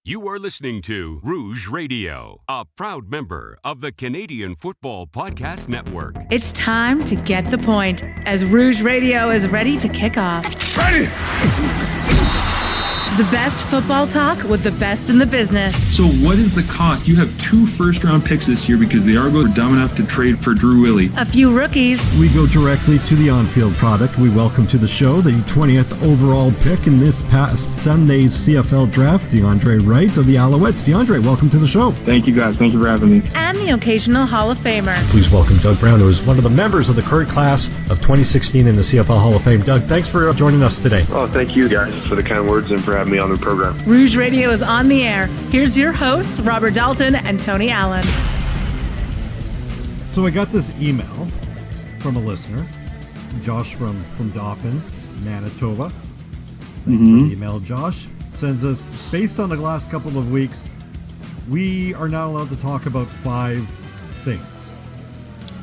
You are listening to Rouge Radio, a proud member of the Canadian Football Podcast Network. It's time to get the point as Rouge Radio is ready to kick off. Ready! The best football talk with the best in the business. So what is the cost? You have 2 first-round picks this year because the Argos were dumb enough to trade for Drew Willie. A few rookies. We go directly to the on-field product. We welcome to the show the 20th overall pick in this past Sunday's CFL draft, DeAndre Wright of the Alouettes. DeAndre, welcome to the show. Thank you, guys. Thank you for having me. And the occasional Hall of Famer. Please welcome Doug Brown, who is one of the members of the current class of 2016 in the CFL Hall of Fame. Doug, thanks for joining us today. Oh, thank you, guys, for the kind words and for having me on the program. Rouge Radio is on the air. Here's your hosts, Robert Dalton and Tony Allen. So I got this email from a listener, Josh from Dauphin, Manitoba. Thanks for the email, Josh. Sends us, based on the last couple of weeks, we are not allowed to talk about 5 things.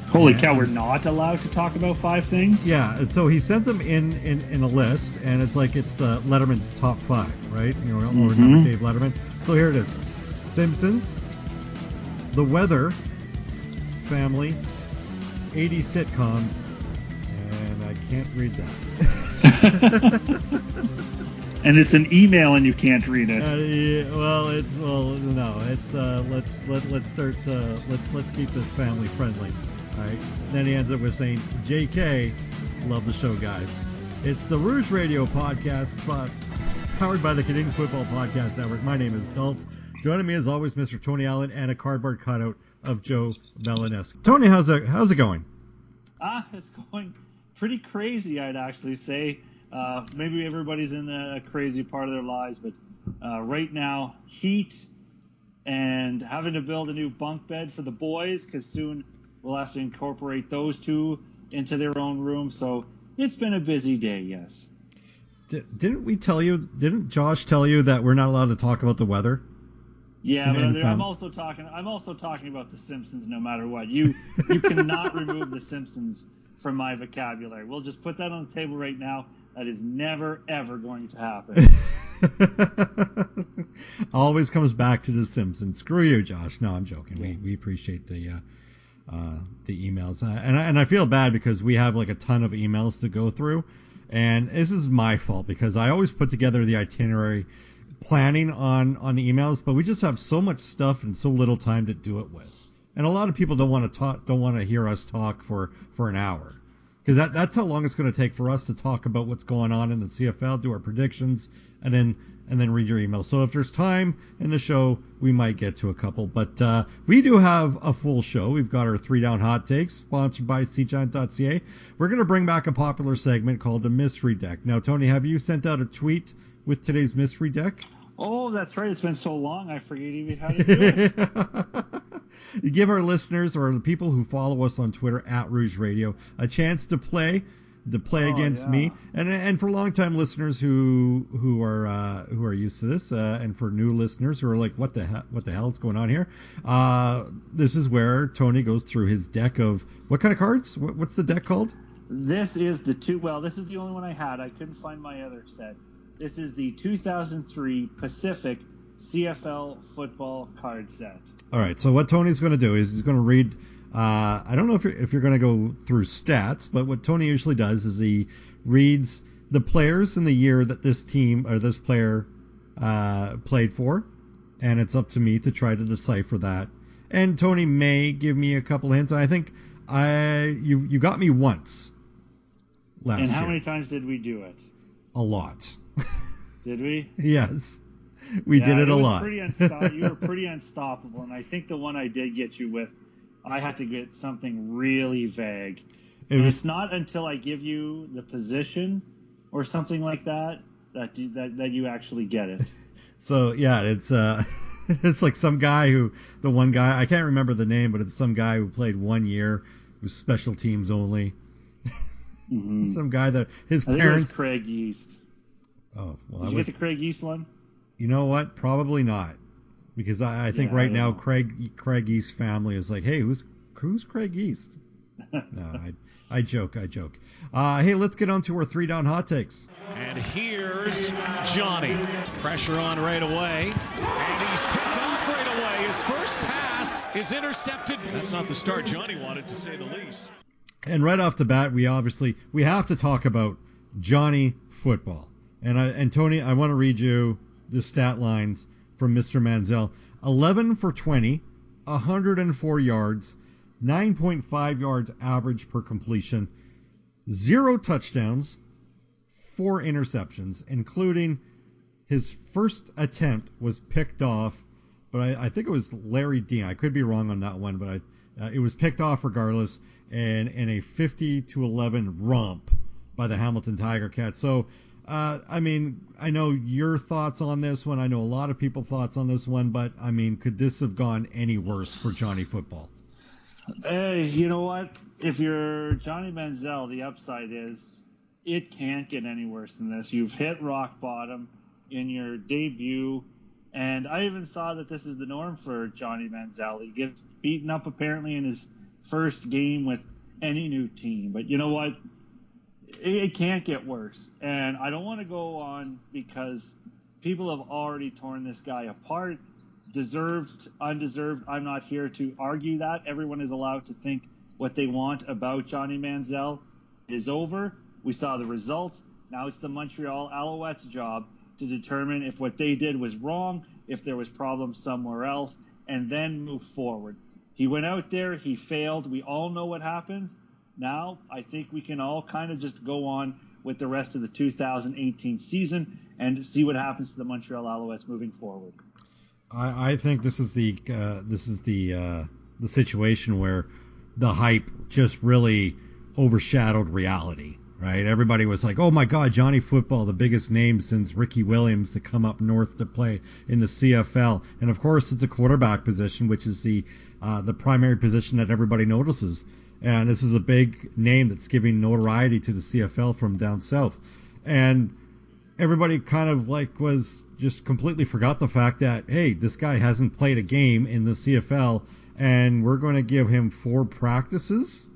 Holy cow, we're not allowed to talk about 5 things? Yeah, and so he sent them in a list, and it's like it's the Letterman's top 5, right? You know, or number Dave Letterman. So here it is. Simpsons, The Weather, Family, 80 sitcoms, and I can't read that. And it's an email and you can't read it. Let's keep this family friendly. All right. Then he ends up with saying, JK, love the show, guys. It's the Rouge Radio podcast, powered by the Canadian Football Podcast Network. My name is Dalts. Joining me, as always, Mr. Tony Allen, and a cardboard cutout of Joe Melanescu. Tony, how's it going? It's going pretty crazy, I'd actually say. Maybe everybody's in a crazy part of their lives, but right now, heat and having to build a new bunk bed for the boys, because soon we'll have to incorporate those 2 into their own room. So it's been a busy day, yes. Didn't Josh tell you that we're not allowed to talk about the weather? Yeah, but I'm also talking about The Simpsons no matter what. You cannot remove The Simpsons from my vocabulary. We'll just put that on the table right now. That is never, ever going to happen. Always comes back to The Simpsons. Screw you, Josh. No, I'm joking. Yeah. We appreciate the emails. And I feel bad because we have like a ton of emails to go through. And this is my fault because I always put together the itinerary planning on the emails, but we just have so much stuff and so little time to do it with. And a lot of people don't want to hear us talk for an hour. Because that's how long it's going to take for us to talk about what's going on in the CFL, do our predictions, and then read your email. So if there's time in the show, we might get to a couple. But we do have a full show. We've got our 3 Down Hot Takes, sponsored by cgiant.ca. We're going to bring back a popular segment called the Mystery Deck. Now, Tony, have you sent out a tweet with today's Mystery Deck? Oh, that's right. It's been so long, I forget even how to do it. You give our listeners or the people who follow us on Twitter at Rouge Radio a chance to play against me, and for longtime listeners who are used to this, and for new listeners who are like, what the hell is going on here? This is where Tony goes through his deck of what kind of cards? What's the deck called? This is this is the only one I had. I couldn't find my other set. This is the 2003 Pacific CFL football card set. All right, so what Tony's going to do is he's going to read, I don't know if you're going to go through stats, but what Tony usually does is he reads the players in the year that this team or this player played for, and it's up to me to try to decipher that. And Tony may give me a couple hints. I think you got me once last year. And how many times did we do it? A lot. Did we? Yes. We did it a lot. You were pretty unstoppable, and I think the one I did get you with, I had to get something really vague. It's not until I give you the position or something like that that you actually get it. So yeah, it's it's like some guy I can't remember the name, but it's some guy who played 1 year, who's special teams only. Mm-hmm. Some guy that his parents. I think it was Craig Yeast. Oh well. Did you get the Craig Yeast one? You know what? Probably not, because I think right now Craig East's family is like, hey, who's Craig East? No, I joke. Hey, let's get on to our 3 Down Hot Takes. And here's Johnny. Pressure on right away. And He's picked off right away. His first pass is intercepted. That's not the start Johnny wanted, to say the least. And right off the bat, we have to talk about Johnny football. And Tony, I want to read you the stat lines from Mr. Manziel. 11 for 20, 104 yards, 9.5 yards average per completion, 0 touchdowns, 4 interceptions, including his first attempt was picked off, but I think it was Larry Dean. I could be wrong on that one, but it was picked off regardless, and in a 50-11 romp by the Hamilton Tiger Cats. So, I mean, I know your thoughts on this one. I know a lot of people's thoughts on this one, but, I mean, could this have gone any worse for Johnny football? Hey, you know what? If you're Johnny Manziel, the upside is it can't get any worse than this. You've hit rock bottom in your debut, and I even saw that this is the norm for Johnny Manziel. He gets beaten up apparently in his first game with any new team. But you know what? It can't get worse. And I don't want to go on because people have already torn this guy apart. Deserved, undeserved, I'm not here to argue that. Everyone is allowed to think what they want about Johnny Manziel. It is over. We saw the results. Now it's the Montreal Alouettes' job to determine if what they did was wrong, if there was problems somewhere else, and then move forward. He went out there, he failed. We all know what happens. Now I think we can all kind of just go on with the rest of the 2018 season and see what happens to the Montreal Alouettes moving forward. I think this is the situation where the hype just really overshadowed reality, right? Everybody was like, "Oh my God, Johnny Football, the biggest name since Ricky Williams to come up north to play in the CFL," and of course, it's a quarterback position, which is the primary position that everybody notices. And this is a big name that's giving notoriety to the CFL from down south, and everybody kind of like was just completely forgot the fact that, hey, this guy hasn't played a game in the CFL, and we're going to give him 4 practices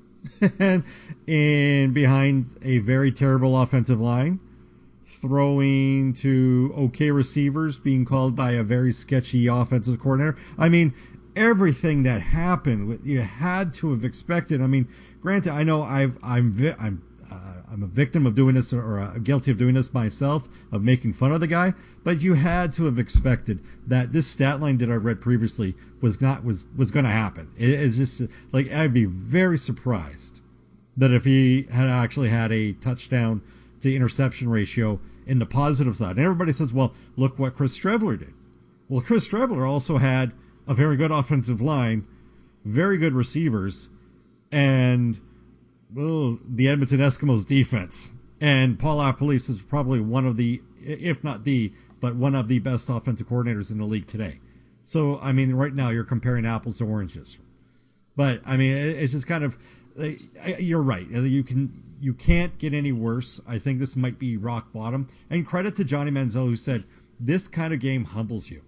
in behind a very terrible offensive line, throwing to okay receivers, being called by a very sketchy offensive coordinator. I mean, everything that happened, you had to have expected. I mean, granted, I know I'm a victim of doing this, or guilty of doing this myself, of making fun of the guy, but you had to have expected that this stat line that I read previously was going to happen. It's just like, I'd be very surprised that if he had actually had a touchdown to interception ratio in the positive side. And everybody says, well, look what Chris Streveler did. Well, Chris Streveler also had a very good offensive line, very good receivers, and the Edmonton Eskimos defense. And Paul LaPolice is probably one of the, if not the, but one of the best offensive coordinators in the league today. So, I mean, right now you're comparing apples to oranges. But, I mean, it's just kind of, you're right. You can't get any worse. I think this might be rock bottom. And credit to Johnny Manziel, who said, this kind of game humbles you.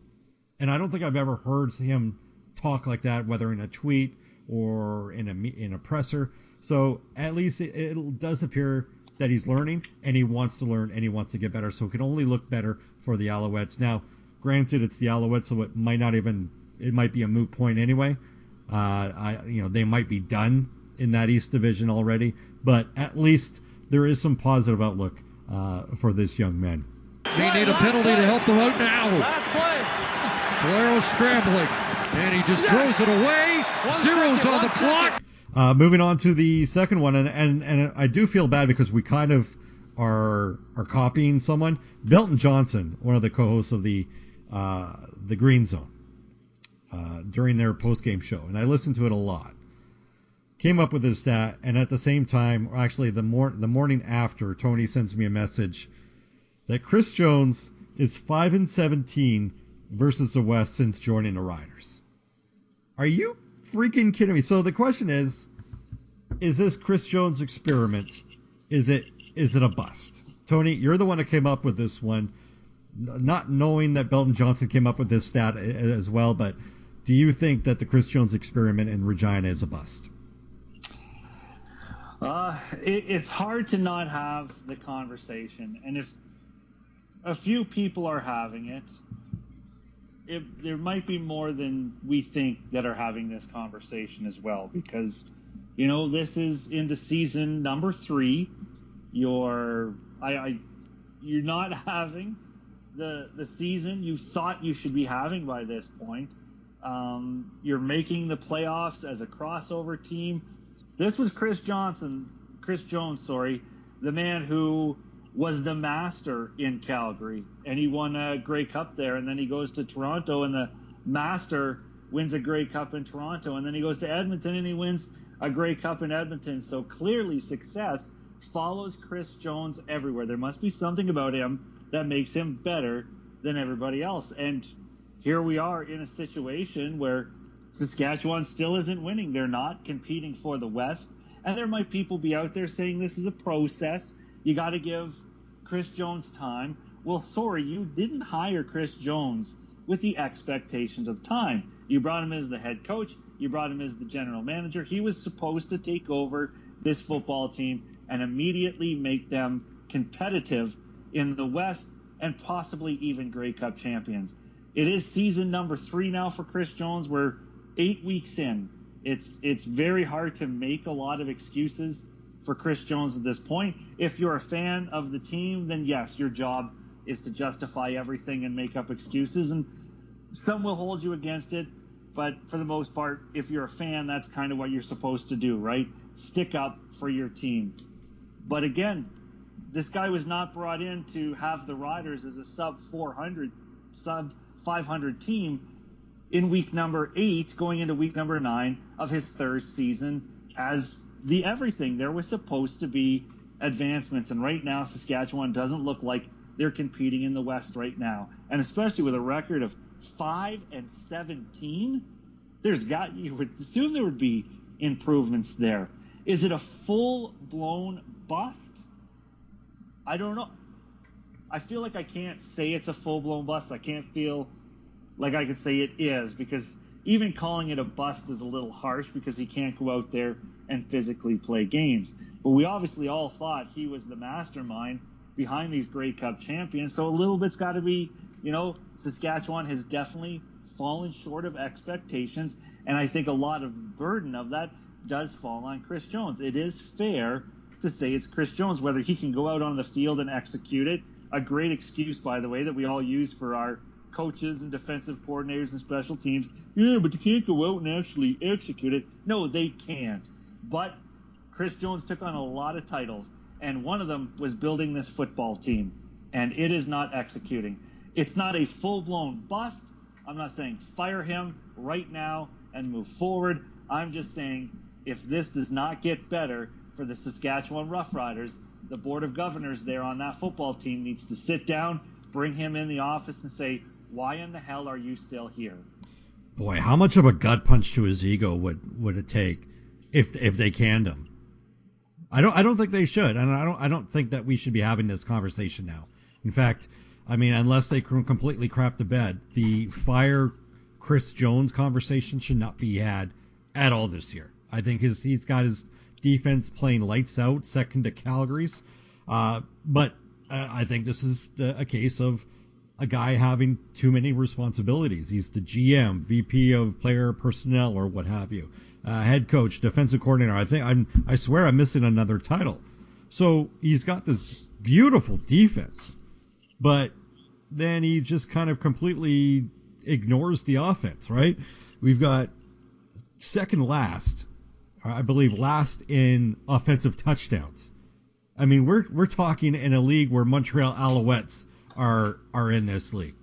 And I don't think I've ever heard him talk like that, whether in a tweet or in a presser. So at least it does appear that he's learning, and he wants to learn, and he wants to get better. So it can only look better for the Alouettes. Now, granted, it's the Alouettes, so it might be a moot point anyway. They might be done in that East Division already, but at least there is some positive outlook for this young man. They need a penalty to help them out now. Valero scrambling, and he just throws it away. Zero's on the clock. Moving on to the second one, and I do feel bad because we kind of are copying someone. Belton Johnson, one of the co-hosts of the Green Zone, during their post-game show, and I listened to it a lot, came up with this stat, and at the same time, or actually the morning after, Tony sends me a message that Chris Jones is 5-17 versus the West since joining the Riders. Are you freaking kidding me? So the question is this Chris Jones experiment, is it a bust? Tony, you're the one that came up with this one, not knowing that Belton Johnson came up with this stat as well, but do you think that the Chris Jones experiment in Regina is a bust? It's hard to not have the conversation, and if a few people are having it, there might be more than we think that are having this conversation as well, because, this is into season number 3. You're not having the season you thought you should be having by this point. You're making the playoffs as a crossover team. This was Chris Jones, the man who was the master in Calgary, and he won a Grey Cup there, and then he goes to Toronto, and the master wins a Grey Cup in Toronto, and then he goes to Edmonton, and he wins a Grey Cup in Edmonton. So clearly success follows Chris Jones everywhere. There must be something about him that makes him better than everybody else. And here we are in a situation where Saskatchewan still isn't winning. They're not competing for the West. And there might people be out there saying this is a process. You got to give Chris Jones time. Well, sorry, you didn't hire Chris Jones with the expectations of time. You brought him as the head coach. You brought him as the general manager. He was supposed to take over this football team and immediately make them competitive in the West and possibly even Grey Cup champions. It is season number 3 now for Chris Jones. We're 8 weeks in. It's very hard to make a lot of excuses for Chris Jones at this point. If you're a fan of the team, then yes, your job is to justify everything and make up excuses, and some will hold you against it, but for the most part, if you're a fan, that's kind of what you're supposed to do, right? Stick up for your team. But again, this guy was not brought in to have the Riders as a sub-500 team in week number 8, going into week number 9 of his 3rd season as the everything. There was supposed to be advancements, and right now Saskatchewan doesn't look like they're competing in the West right now. And especially with a record of 5-17, you would assume there would be improvements there. Is it a full-blown bust? I don't know. I feel like I can't say it's a full-blown bust. I can't feel like I could say it is, because even calling it a bust is a little harsh, because he can't go out there and physically play games. But we obviously all thought he was the mastermind behind these Grey Cup champions, so a little bit's got to be, Saskatchewan has definitely fallen short of expectations, and I think a lot of the burden of that does fall on Chris Jones. It is fair to say it's Chris Jones, whether he can go out on the field and execute it. A great excuse, by the way, that we all use for our coaches and defensive coordinators and special teams. Yeah, but they can't go out and actually execute it. No, they can't. But Chris Jones took on a lot of titles, and one of them was building this football team, and it is not executing. It's not a full-blown bust. I'm not saying fire him right now and move forward. I'm just saying if this does not get better for the Saskatchewan Roughriders, the Board of Governors there on that football team needs to sit down, bring him in the office and say, why in the hell are you still here? Boy, how much of a gut punch to his ego would it take if they canned him? I don't think they should, and I don't think that we should be having this conversation now. In fact, I mean, unless they completely crap the bed, the fire Chris Jones conversation should not be had at all this year. I think he's got his defense playing lights out, second to Calgary's. But I think this is a case of a guy having too many responsibilities. He's the GM, VP of player personnel, or what have you, head coach, defensive coordinator. I swear I'm missing another title. So he's got this beautiful defense, but then he just kind of completely ignores the offense, right? We've got second last, I believe last in offensive touchdowns. I mean, we're talking in a league where Montreal Alouettes are in this league,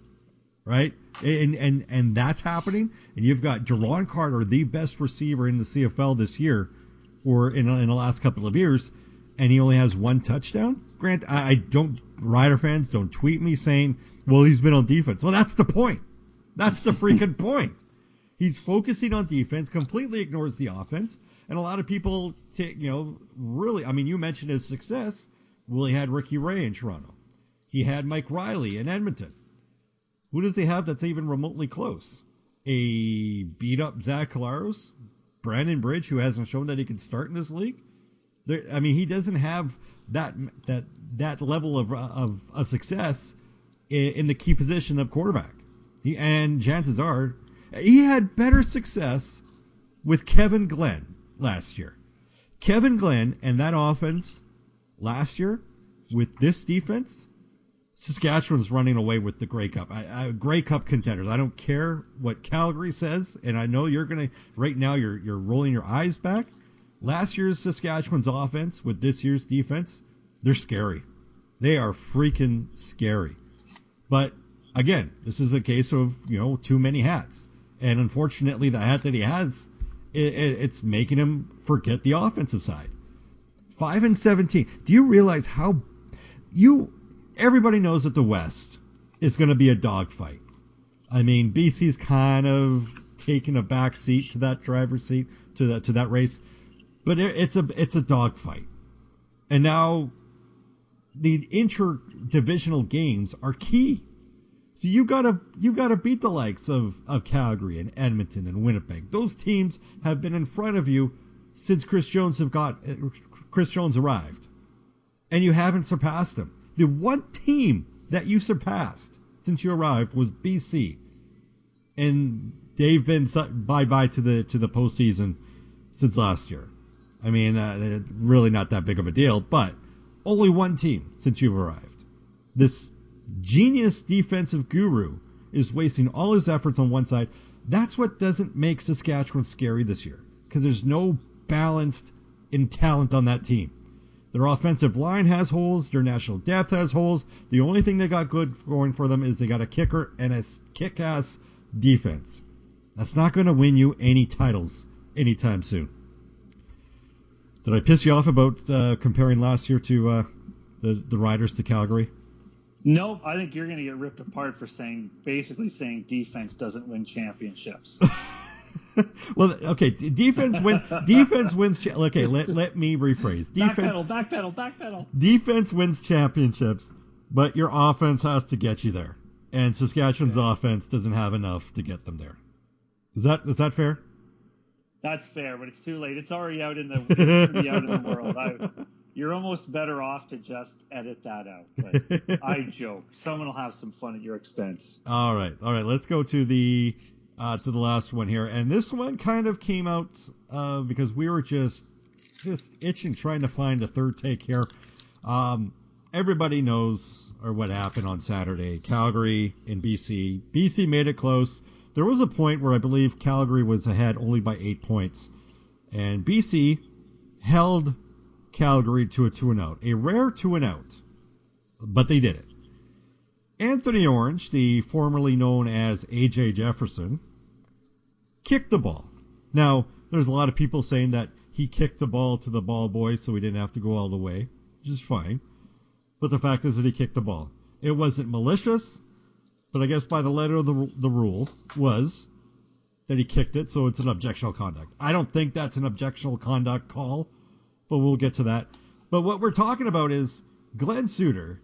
right? And that's happening. And you've got Jerron Carter, the best receiver in the CFL this year, or in the last couple of years, and he only has one touchdown. Grant, I don't. Rider fans, don't tweet me saying, "Well, he's been on defense." Well, that's the point. That's the freaking point. He's focusing on defense, completely ignores the offense, and a lot of people, really. I mean, you mentioned his success. Well, he had Ricky Ray in Toronto. He had Mike Riley in Edmonton. Who does he have that's even remotely close? A beat-up Zach Collaros? Brandon Bridge, who hasn't shown that he can start in this league? He doesn't have that level of success in the key position of quarterback. And chances are he had better success with Kevin Glenn last year. Kevin Glenn and that offense last year with this defense, Saskatchewan's running away with the Grey Cup. Grey Cup contenders. I don't care what Calgary says, and I know you're gonna right now. You're rolling your eyes back. Last year's Saskatchewan's offense with this year's defense, they're scary. They are freaking scary. But again, this is a case of too many hats, and unfortunately, the hat that he has, it's making him forget the offensive side. 5-17. Do you realize how everybody knows that the West is going to be a dogfight. I mean, BC's kind of taking a back seat to that driver's seat, to that race, but it's a dogfight. And now the interdivisional games are key. So you gotta beat the likes of Calgary and Edmonton and Winnipeg. Those teams have been in front of you since Chris Jones arrived, and you haven't surpassed them. The one team that you surpassed since you arrived was BC, and they've been bye to the postseason since last year. I mean, really not that big of a deal, but only one team since you've arrived. This genius defensive guru is wasting all his efforts on one side. That's what doesn't make Saskatchewan scary this year, because there's no balanced in talent on that team. Their offensive line has holes. Their national depth has holes. The only thing they got good going for them is they got a kicker and a kick-ass defense. That's not going to win you any titles anytime soon. Did I piss you off about comparing last year to the Riders to Calgary? Nope. I think you're going to get ripped apart for basically saying defense doesn't win championships. Well, okay, defense wins. Okay, let me rephrase. Backpedal. Defense wins championships, but your offense has to get you there, and Saskatchewan's offense doesn't have enough to get them there. Is that fair? That's fair, but it's too late. It's already out in the world. You're almost better off to just edit that out. But I joke. Someone will have some fun at your expense. All right. Let's go to the last one here, and this one kind of came out because we were just itching trying to find a third take here. Everybody knows what happened on Saturday. Calgary and BC. BC made it close. There was a point where I believe Calgary was ahead only by 8 points, and BC held Calgary to a 2-0, a rare 2-0, but they did it. Anthony Orange, the formerly known as AJ Jefferson, kicked the ball. Now, there's a lot of people saying that he kicked the ball to the ball boy so he didn't have to go all the way, which is fine. But the fact is that he kicked the ball. It wasn't malicious, but I guess by the letter of the rule was that he kicked it, so it's an objectionable conduct. I don't think that's an objectionable conduct call, but we'll get to that. But what we're talking about is Glenn Suter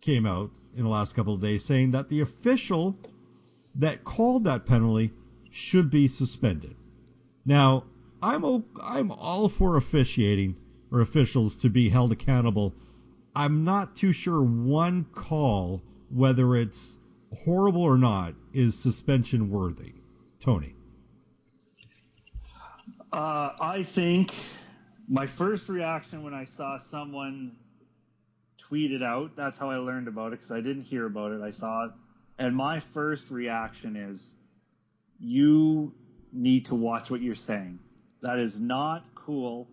came out in the last couple of days saying that the official that called that penalty should be suspended. Now, I'm all for officiating or officials to be held accountable. I'm not too sure one call, whether it's horrible or not, is suspension worthy. Tony. I think my first reaction when I saw someone tweet it out, that's how I learned about it, because I didn't hear about it. I saw it. And my first reaction is, you need to watch what you're saying. That is not cool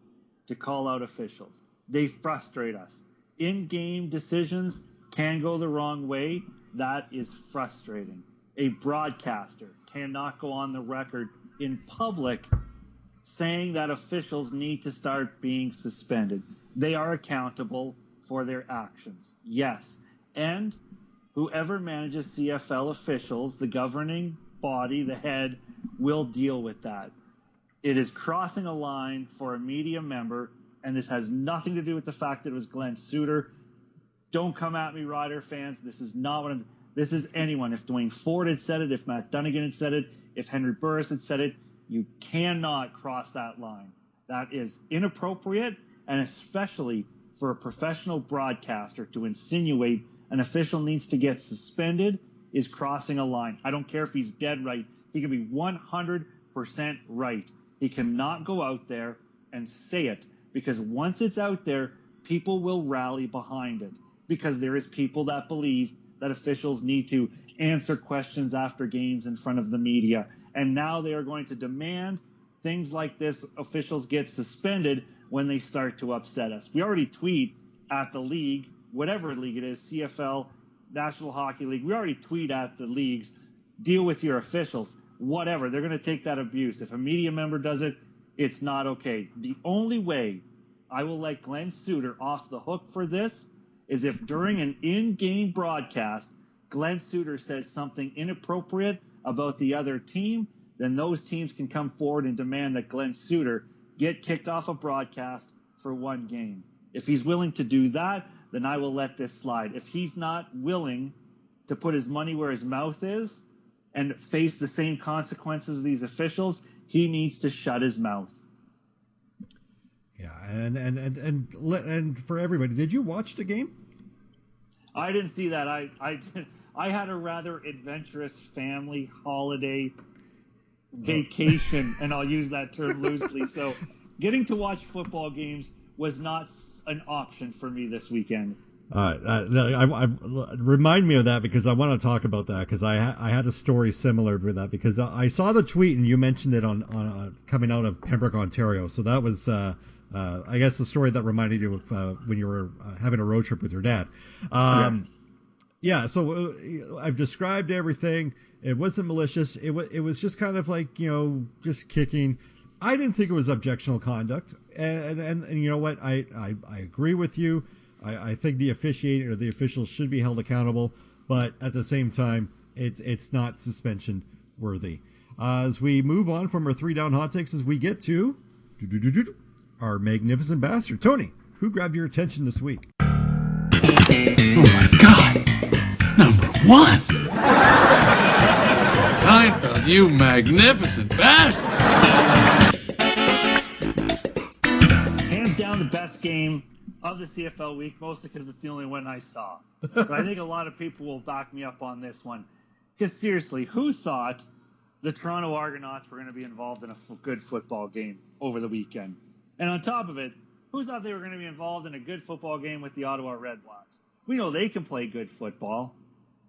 to call out officials. They frustrate us. In-game decisions can go the wrong way. That is frustrating. A broadcaster cannot go on the record in public saying that officials need to start being suspended. They are accountable for their actions. Yes. And whoever manages CFL officials, the governing body, the head, will deal with that. It is crossing a line for a media member, and this has nothing to do with the fact that it was Glenn Suter. Don't come at me, Rider fans. This is not what this is anyone. If Dwayne Ford had said it, if Matt Dunnigan had said it, if Henry Burris had said it, you cannot cross that line. That is inappropriate, and especially for a professional broadcaster to insinuate an official needs to get suspended is crossing a line. I don't care if he's dead right. He can be 100% right. He cannot go out there and say it, because once it's out there, people will rally behind it, because there is people that believe that officials need to answer questions after games in front of the media. And now they are going to demand things like this. Officials get suspended when they start to upset us. We already tweet at the league, whatever league it is, CFL, National Hockey League. We already tweet at the leagues, deal with your officials, whatever. They're going to take that abuse. If a media member does it, it's not okay. The only way I will let Glenn Suter off the hook for this is if during an in-game broadcast, Glenn Suter says something inappropriate about the other team, then those teams can come forward and demand that Glenn Suter get kicked off a broadcast for one game. If he's willing to do that, then I will let this slide. If he's not willing to put his money where his mouth is and face the same consequences of these officials, he needs to shut his mouth. Yeah, and for everybody, did you watch the game? I didn't see that. I had a rather adventurous family holiday vacation, and I'll use that term loosely. So getting to watch football games was not an option for me this weekend. Remind me of that, because I want to talk about that, because I had a story similar to that, because I saw the tweet and you mentioned it on coming out of Pembroke, Ontario. So that was I guess the story that reminded you of when you were having a road trip with your dad. Yeah. So I've described everything. It wasn't malicious. It was just kind of like, just kicking. I didn't think it was objectionable conduct, and you know what? I agree with you. I think the officiating or the officials should be held accountable, but at the same time, it's not suspension worthy. As we move on from our 3 down hot takes, as we get to our magnificent bastard, Tony, who grabbed your attention this week? Oh my God! Number 1. Seinfeld, you magnificent bastard! Hands down, the best game of the CFL week, mostly because it's the only one I saw. But I think a lot of people will back me up on this one. Because seriously, who thought the Toronto Argonauts were going to be involved in a good football game over the weekend? And on top of it, who thought they were going to be involved in a good football game with the Ottawa Redblacks? We know they can play good football,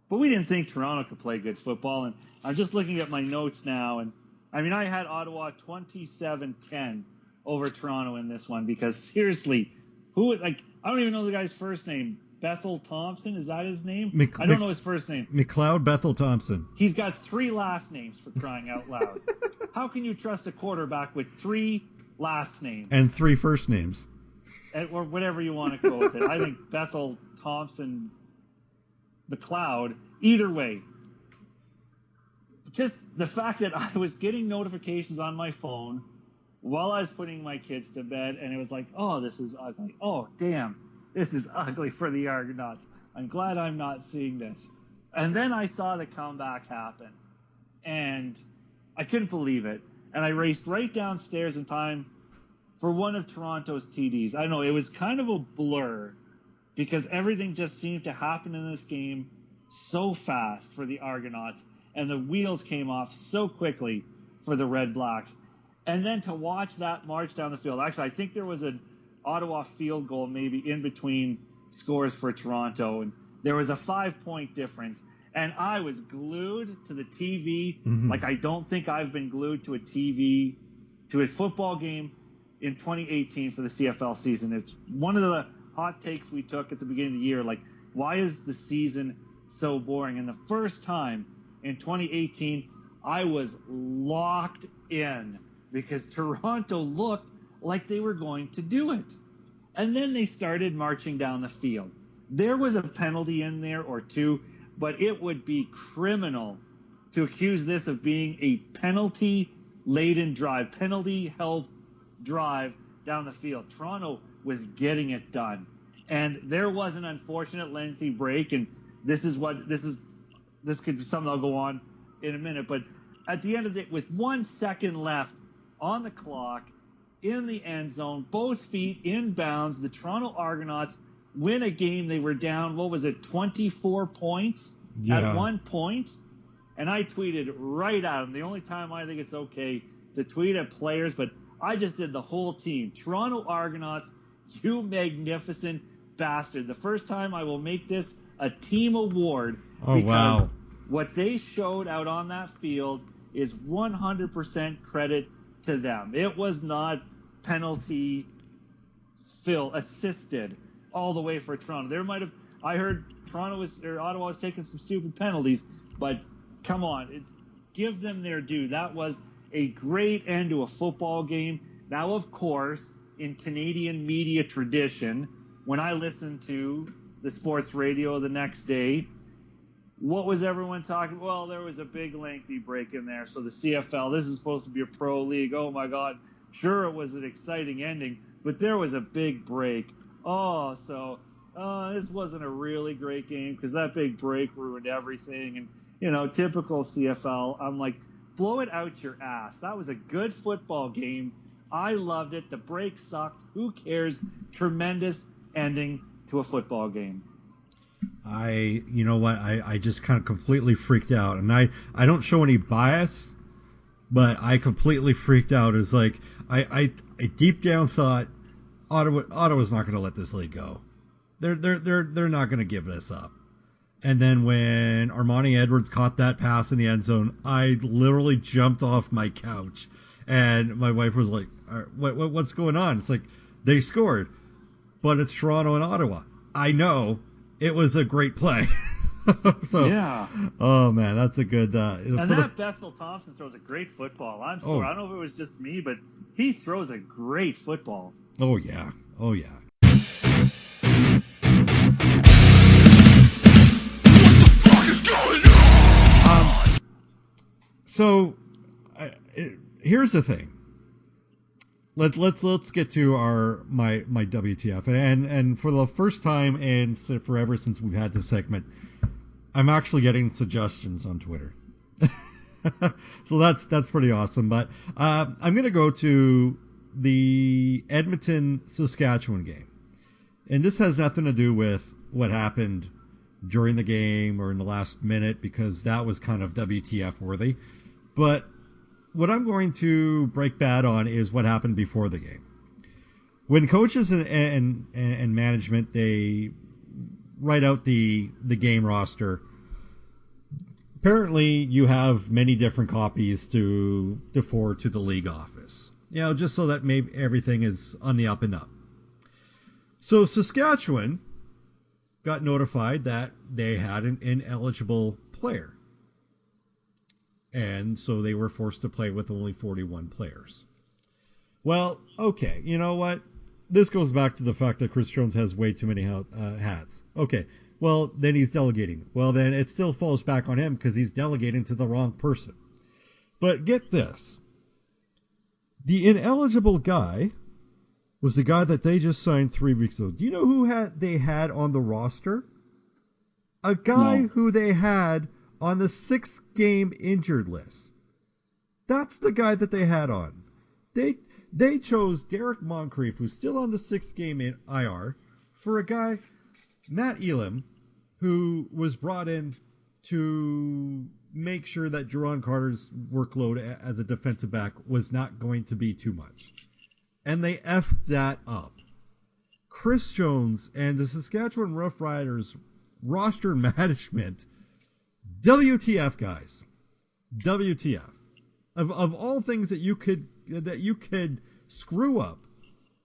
but we didn't think Toronto could play good football. And I'm just looking at my notes now, and I mean, I had Ottawa 27-10 over Toronto in this one, because seriously, I don't even know the guy's first name. Bethel Thompson, is that his name? I don't know his first name. McLeod Bethel Thompson. He's got 3 last names, for crying out loud. How can you trust a quarterback with 3 last names? And 3 first names. Or whatever you want to go with it. I think Bethel Thompson, McLeod, either way. Just the fact that I was getting notifications on my phone while I was putting my kids to bed, and it was like, oh, this is ugly. Oh, damn, this is ugly for the Argonauts. I'm glad I'm not seeing this. And then I saw the comeback happen, and I couldn't believe it. And I raced right downstairs in time for one of Toronto's TDs. I don't know, it was kind of a blur, because everything just seemed to happen in this game so fast for the Argonauts, and the wheels came off so quickly for the Red Blacks. And then to watch that march down the field. Actually, I think there was an Ottawa field goal maybe in between scores for Toronto, and there was a 5-point difference. And I was glued to the TV like I don't think I've been glued to a football game in 2018 for the CFL season. It's one of the hot takes we took at the beginning of the year. Like, why is the season so boring? And the first time in 2018, I was locked in, because Toronto looked like they were going to do it. And then they started marching down the field. There was a penalty in there or 2, but it would be criminal to accuse this of being a penalty-laden drive, penalty-held drive down the field. Toronto was getting it done. And there was an unfortunate lengthy break, and this could be something I'll go on in a minute, but at the end of it, with 1 second left on the clock, in the end zone, both feet in bounds, the Toronto Argonauts win a game. They were down, 24 points at one point, and I tweeted right at him. The only time I think it's okay to tweet at players, but I just did the whole team. Toronto Argonauts, you magnificent bastard. The first time I will make this a team award because what they showed out on that field is 100% credit to them. It was not penalty assisted all the way for Toronto. There might have, I heard Ottawa was taking some stupid penalties, but come on, give them their due. That was a great end to a football game. Now, of course, in Canadian media tradition, when I listened to the sports radio the next day, what was everyone talking? Well, there was a big lengthy break in there. So the CFL, this is supposed to be a pro league. Oh my God. Sure, it was an exciting ending, but there was a big break. This wasn't a really great game because that big break ruined everything. And, typical CFL, I'm like, blow it out your ass. That was a good football game. I loved it. The break sucked. Who cares? Tremendous ending to a football game. You know what? I just kind of completely freaked out, and I don't show any bias, but I completely freaked out. It's like I deep down thought Ottawa's not going to let this league go. They're not going to give this up. And then when Armani Edwards caught that pass in the end zone, I literally jumped off my couch, and my wife was like, "What's going on?" It's like they scored, but it's Toronto and Ottawa. I know. It was a great play. Yeah. Oh, man, that's a good... and that Bethel Thompson throws a great football. I'm sorry. I don't know if it was just me, but he throws a great football. Oh, yeah. Oh, yeah. What the fuck is going on? So, here's the thing. Let's get to my WTF, and for the first time in forever since we've had this segment, I'm actually getting suggestions on Twitter. So that's pretty awesome. But I'm gonna go to the Edmonton Saskatchewan game, and this has nothing to do with what happened during the game or in the last minute because that was kind of WTF worthy, but what I'm going to break bad on is what happened before the game. When coaches and management, they write out the game roster, apparently you have many different copies to forward to the league office. Just so that maybe everything is on the up and up. So Saskatchewan got notified that they had an ineligible player. And so they were forced to play with only 41 players. Well, okay, you know what? This goes back to the fact that Chris Jones has way too many hats. Okay, well, then he's delegating. Well, then it still falls back on him because he's delegating to the wrong person. But get this. The ineligible guy was the guy that they just signed 3 weeks ago. Do you know who they had on the roster? A guy who they had on the 6-game injured list. That's the guy that they had on. They chose Derek Moncrief, who's still on the 6-game IR, for a guy, Matt Elam, who was brought in to make sure that Jerron Carter's workload as a defensive back was not going to be too much. And they effed that up. Chris Jones and the Saskatchewan Roughriders roster management, WTF, guys. WTF. Of all things that you could screw up,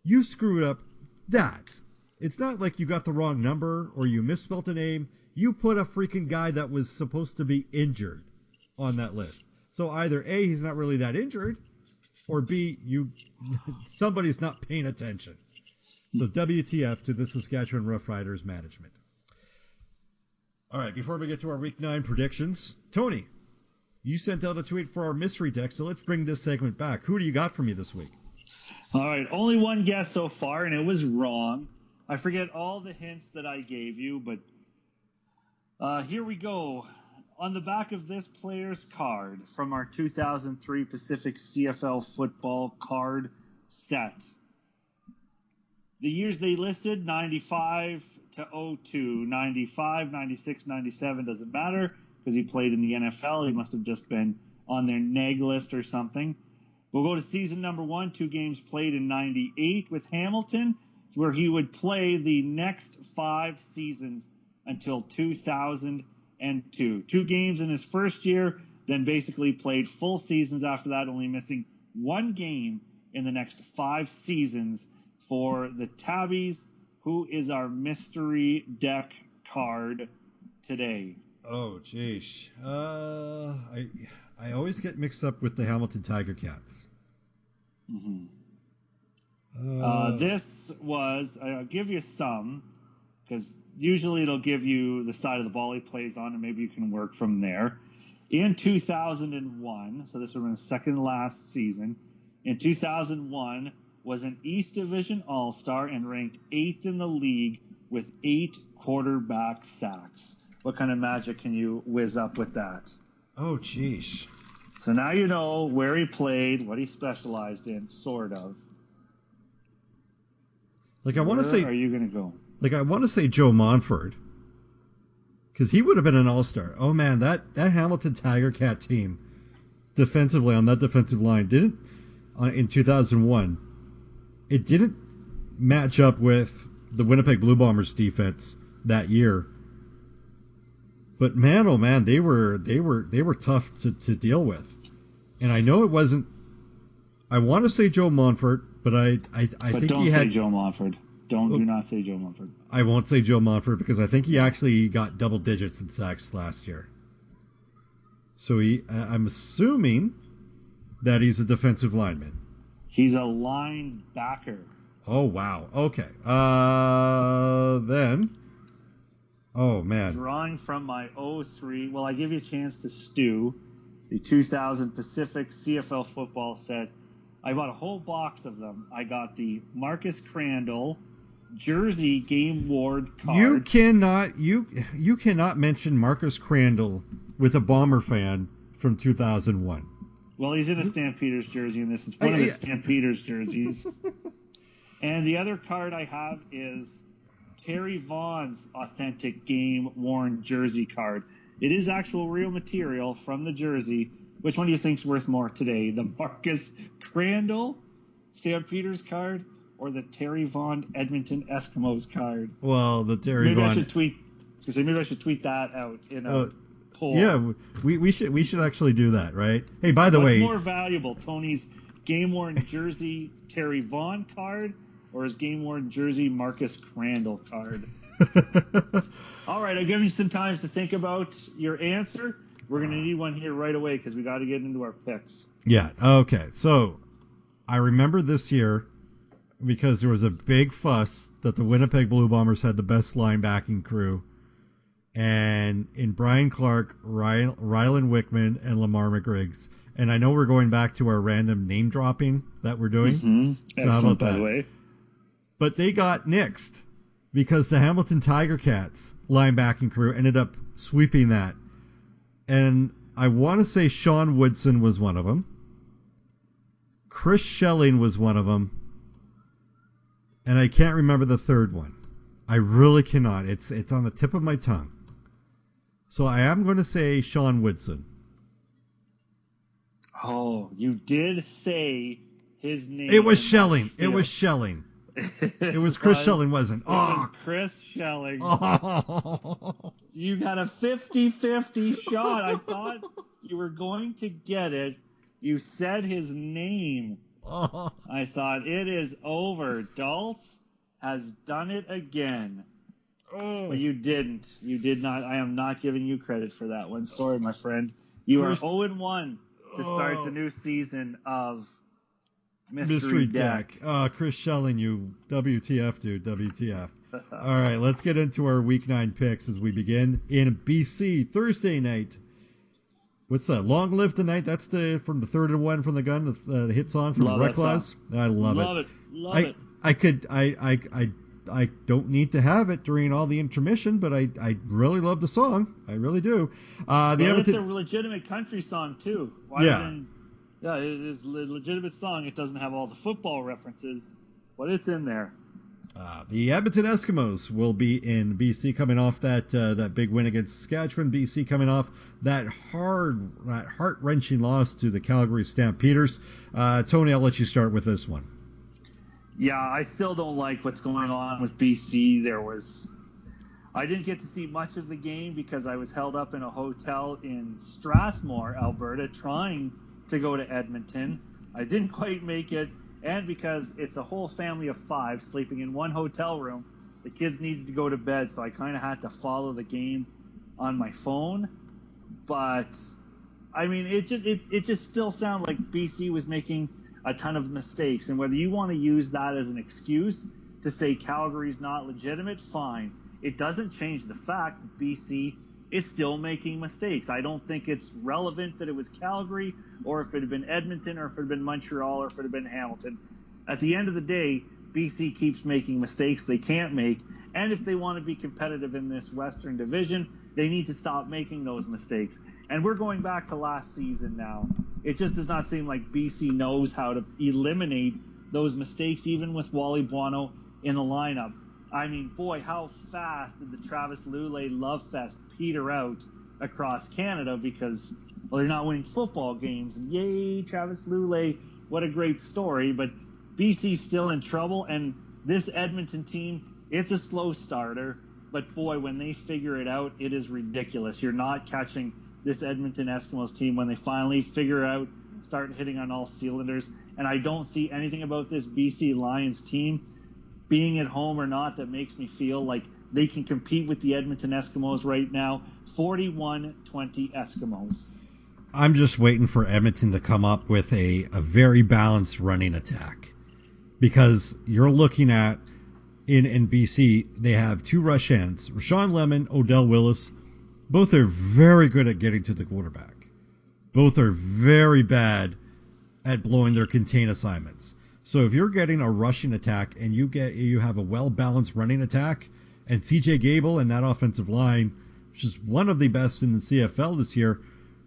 you screwed up that. It's not like you got the wrong number or you misspelled a name. You put a freaking guy that was supposed to be injured on that list. So either A, he's not really that injured, or B, somebody's not paying attention. So WTF to the Saskatchewan Roughriders management. All right, before we get to our Week 9 predictions, Tony, you sent out a tweet for our mystery deck, so let's bring this segment back. Who do you got for me this week? All right, only one guess so far, and it was wrong. I forget all the hints that I gave you, but here we go. On the back of this player's card from our 2003 Pacific CFL football card set, the years they listed, 95 to 02, 95, 96, 97, doesn't matter because he played in the NFL. He must have just been on their neg list or something. We'll go to season number 1, 2 games played in 98 with Hamilton, where he would play the next 5 seasons until 2002. 2 games in his first year, then basically played full seasons after that, only missing 1 game in the next 5 seasons for the Tabbies. Who is our mystery deck card today? Oh, jeez. I always get mixed up with the Hamilton Tiger Cats. Mm-hmm. This was, I'll give you some, because usually it'll give you the side of the ball he plays on, and maybe you can work from there. In 2001, so this would have been the second last season, in 2001 was an East Division All-Star and ranked 8th in the league with 8 quarterback sacks. What kind of magic can you whiz up with that? Oh, jeez. So now you know where he played, what he specialized in, sort of. Like I want to say, where are you going to go? Like I want to say Joe Montford, because he would have been an all-star. Oh man, that Hamilton Tiger Cat team, defensively on that defensive line didn't in 2001. It didn't match up with the Winnipeg Blue Bombers defense that year. But man, oh man, they were tough to deal with. And I know it wasn't. I want to say Joe Montford, but I think don't he had. Say Joe Montford. Do not say Joe Montford. I won't say Joe Montford because I think he actually got double digits in sacks last year. So I'm assuming that he's a defensive lineman. He's a linebacker. Oh wow. Okay. Then. Oh man. Drawing from my 03. Well, I give you a chance to stew. The 2000 Pacific CFL football set. I bought a whole box of them. I got the Marcus Crandall jersey game ward card. You cannot mention Marcus Crandall with a Bomber fan from 2001. Well, he's in a Stampeders jersey, and this is one of the Stampeders jerseys. And the other card I have is Terry Vaughn's authentic game-worn jersey card. It is actual real material from the jersey. Which one do you think's worth more today? The Marcus Crandall Stampeders card or the Terry Vaughn Edmonton Eskimos card? Well, the Terry Vaughn. Maybe I should tweet that out in a poll. Yeah, we should actually do that, right? Hey, by the way, what's more valuable, Tony's game-worn jersey Terry Vaughn card or his game-worn jersey Marcus Crandall card? All right, I'll give you some time to think about your answer. We're going to need one here right away because we got to get into our picks. Yeah, okay. So I remember this year because there was a big fuss that the Winnipeg Blue Bombers had the best linebacking crew. And in Brian Clark, Rylan Wickman, and Lamar McGriggs. And I know we're going back to our random name dropping that we're doing. Mm-hmm. So Excellent, by the way. But they got nixed because the Hamilton Tiger Cats linebacking crew ended up sweeping that. And I want to say Sean Woodson was one of them. Chris Schelling was one of them. And I can't remember the third one. I really cannot. It's on the tip of my tongue. So I am going to say Sean Woodson. Oh, you did say his name. It was Schelling. It was Schelling. It was Chris Schelling, wasn't it? It was Chris Schelling. Oh. You got a 50-50 shot. I thought you were going to get it. You said his name. Oh. I thought it is over. Dalts has done it again. Oh. But you didn't. You did not. I am not giving you credit for that one. Sorry, my friend. You are 0-1 to start the new season of Mystery Deck. Chris Schelling, you WTF, dude. WTF. All right, let's get into our Week 9 picks as we begin in BC Thursday night. What's that? Long Live Tonight. That's from the 3rd and 1 from the gun, the hit song from the Red Claws. I love it. Love it. I don't need to have it during all the intermission, but I really love the song. I really do. It's a legitimate country song too. It is a legitimate song. It doesn't have all the football references, but it's in there. The Edmonton Eskimos will be in BC coming off that big win against Saskatchewan. BC coming off that heart-wrenching loss to the Calgary Stampeders. Tony, I'll let you start with this one. Yeah, I still don't like what's going on with BC. I didn't get to see much of the game because I was held up in a hotel in Strathmore, Alberta, trying to go to Edmonton. I didn't quite make it. And because it's a whole family of 5 sleeping in one hotel room, the kids needed to go to bed, so I kind of had to follow the game on my phone. But I mean, it just still sounded like BC was making a ton of mistakes. And whether you want to use that as an excuse to say Calgary's not legitimate, fine. It doesn't change the fact that BC is still making mistakes. I don't think it's relevant that it was Calgary, or if it had been Edmonton, or if it had been Montreal, or if it had been Hamilton. At the end of the day, BC keeps making mistakes they can't make, and if they want to be competitive in this Western Division, they need to stop making those mistakes. And we're going back to last season now. It just does not seem like BC knows how to eliminate those mistakes, even with Wally Buono in the lineup. I mean, boy, how fast did the Travis Lulay love fest peter out across Canada because, well, they're not winning football games. And yay, Travis Lulay, what a great story. But BC's still in trouble, and this Edmonton team, it's a slow starter. But, boy, when they figure it out, it is ridiculous. You're not catching this Edmonton Eskimos team when they finally figure out, start hitting on all cylinders. And I don't see anything about this BC Lions team, being at home or not, that makes me feel like they can compete with the Edmonton Eskimos right now. 41-20 Eskimos. I'm just waiting for Edmonton to come up with a very balanced running attack. Because you're looking at, in BC, they have 2 rush ends. Rashawn Lemon, Odell Willis, both are very good at getting to the quarterback. Both are very bad at blowing their contain assignments. So if you're getting a rushing attack and you have a well-balanced running attack, and CJ Gable and that offensive line, which is one of the best in the CFL this year,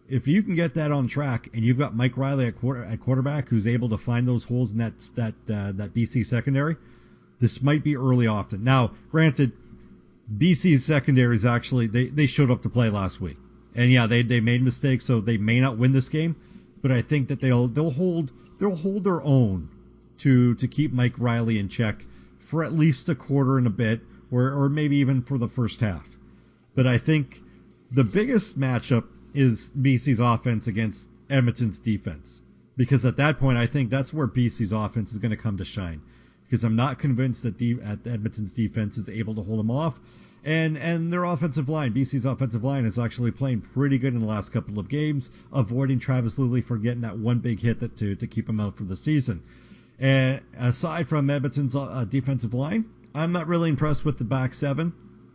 if you can get that on track and you've got Mike Riley at quarterback who's able to find those holes in that BC secondary, this might be early often. Now, granted, BC's secondary is actually they showed up to play last week, and yeah, they made mistakes, so they may not win this game, but I think that they'll hold their own to keep Mike Riley in check for at least a quarter and a bit, or maybe even for the first half. But I think the biggest matchup is BC's offense against Edmonton's defense, because at that point I think that's where BC's offense is going to come to shine, because I'm not convinced that Edmonton's defense is able to hold them off. And their offensive line, BC's offensive line, is actually playing pretty good in the last couple of games, avoiding Travis Lulay from getting that one big hit to keep him out for the season. And aside from Edmonton's defensive line, I'm not really impressed with the back 7.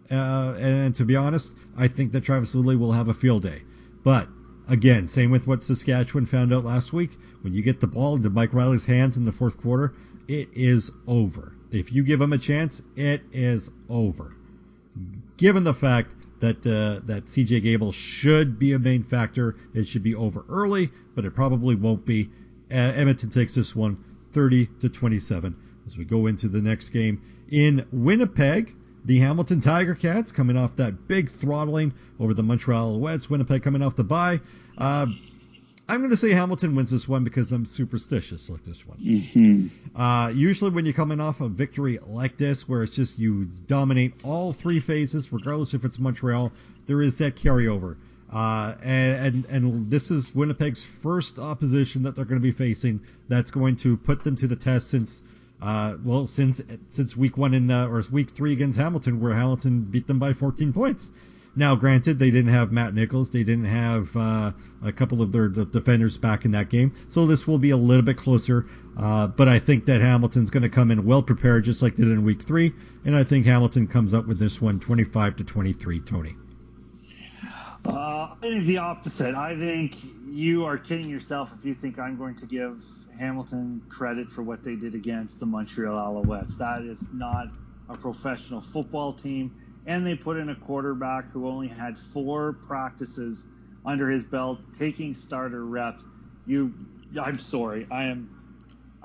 And to be honest, I think that Travis Lulay will have a field day. But, again, same with what Saskatchewan found out last week. When you get the ball into Mike Riley's hands in the fourth quarter, it is over. If you give him a chance, it is over. Given the fact that CJ Gable should be a main factor, it should be over early, but it probably won't be. Edmonton takes this one 30-27 as we go into the next game. In Winnipeg, the Hamilton Tiger Cats coming off that big throttling over the Montreal Alouettes. Winnipeg coming off the bye. I'm going to say Hamilton wins this one because I'm superstitious like this one. Mm-hmm. Usually when you're coming off a victory like this, where it's just you dominate all 3 phases, regardless if it's Montreal, there is that carryover. And this is Winnipeg's first opposition that they're going to be facing. That's going to put them to the test since week 1 or week 3 against Hamilton, where Hamilton beat them by 14 points. Now, granted, they didn't have Matt Nichols. They didn't have a couple of their defenders back in that game. So this will be a little bit closer. But I think that Hamilton's going to come in well prepared, just like they did in week 3. And I think Hamilton comes up with this one 25-23, Tony. I think the opposite. I think you are kidding yourself if you think I'm going to give Hamilton credit for what they did against the Montreal Alouettes. That is not a professional football team. And they put in a quarterback who only had 4 practices under his belt, taking starter reps. I'm sorry.